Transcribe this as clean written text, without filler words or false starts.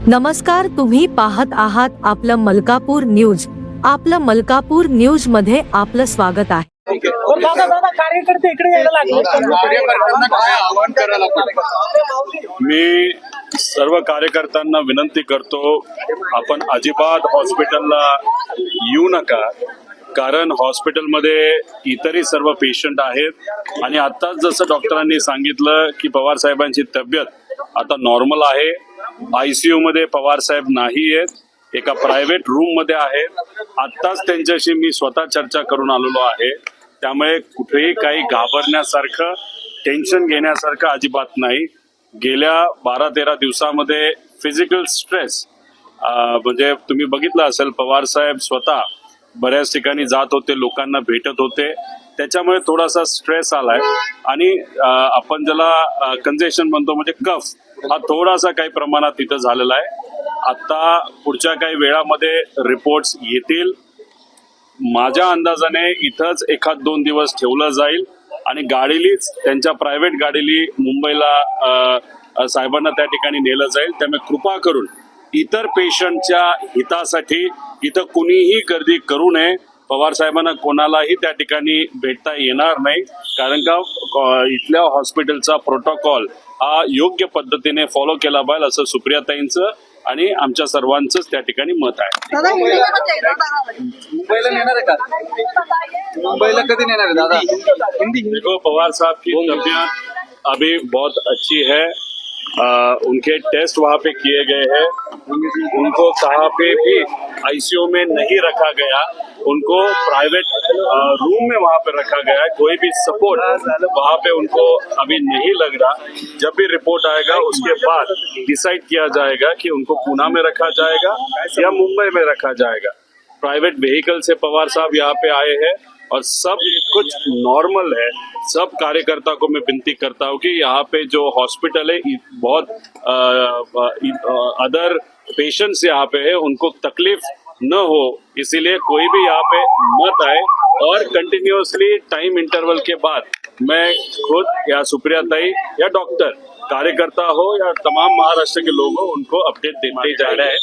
नमस्कार, तुम्ही पाहत आहात आपलं मलकापूर न्यूज. आपलं मलकापूर न्यूज मध्ये आपलं स्वागत आहे. कार्यकर्ते इकडे यायला लागले. कार्यकर्त्यांना काय आवाहन करायला पाहिजे? मी सर्व कार्यकर्त्यांना विनंती करतो, आपण अजिबात हॉस्पिटलला येऊ नका, कारण हॉस्पिटलमध्ये इतरही सर्व पेशंट आहेत आणि आताच जसं डॉक्टरांनी सांगितलं की पवार साहेबांची तब्येत आता नॉर्मल आहे. ICU मध्ये पवार साहेब नाही आहेत, एका प्रायव्हेट रूम मध्ये आहेत. आत्ताच त्यांच्याशी मी स्वतः चर्चा करून आलेलो आहे. त्यामुळे कुठेही काही घाबरण्यासारखं, टेन्शन घेण्यासारखं अजिबात नाही. गेल्या 12-13 दिवसामध्ये फिजिकल स्ट्रेस म्हणजे तुम्ही बघितलं असेल, पवार साहेब स्वतः बऱ्याच ठिकाणी जात होते, लोकांना भेटत होते, त्याच्यामुळे थोडासा स्ट्रेस आलाय आणि आपण ज्याला कंजेशन म्हणतो म्हणजे कफ हा थोडासा काही प्रमाणात तिथं झालेला आहे. आता पुढच्या काही वेळामध्ये रिपोर्ट्स येतील. माझ्या अंदाजाने इथंच 1-2 दिवस ठेवलं जाईल आणि गाडीलीच, त्यांच्या प्रायव्हेट गाडीली मुंबईला साहेबांना त्या ठिकाणी नेलं जाईल. त्यामुळे कृपा करून इतर पेशंटच्या हितासाठी इथं कुणीही गर्दी करू नये. पवार साहेबांना कोणालाही त्या ठिकाणी भेटता येणार नाही, कारण का इथल्या हॉस्पिटलचा प्रोटोकॉल हा योग्य पद्धतीने फॉलो केला पाहिजे असं सुप्रियाताईंचं आणि आमच्या सर्वांचंच त्या ठिकाणी मत आहे. मुंबईला नेणार आहे का? मुंबईला कधी नेणार आहे दादा? देखो, पवार साहब की तबीयत अभी बहुत अच्छी है. उनके टेस्ट वहाँ पे किए गए हैं. उनको कहाँ पे भी ICU में नहीं रखा गया, उनको प्राइवेट रूम में वहाँ पे रखा गया है. कोई भी सपोर्ट वहाँ पे उनको अभी नहीं लग रहा. जब भी रिपोर्ट आएगा उसके बाद डिसाइड किया जाएगा कि उनको पुणे में रखा जाएगा या मुंबई में रखा जाएगा. प्राइवेट व्हीकल से पवार साहब यहाँ पे आए हैं और सब कुछ नॉर्मल है. सब कार्यकर्ता को मैं विनती करता हूँ कि यहाँ पे जो हॉस्पिटल है, बहुत अदर पेशेंट्स यहाँ पे है, उनको तकलीफ न हो, इसीलिए कोई भी यहाँ पे मत आए. और कंटिन्यूअसली टाइम इंटरवल के बाद मैं खुद या सुप्रियाताई या डॉक्टर, कार्यकर्ता हो या तमाम महाराष्ट्र के लोग हो, उनको अपडेट देते ही जा रहे हैं.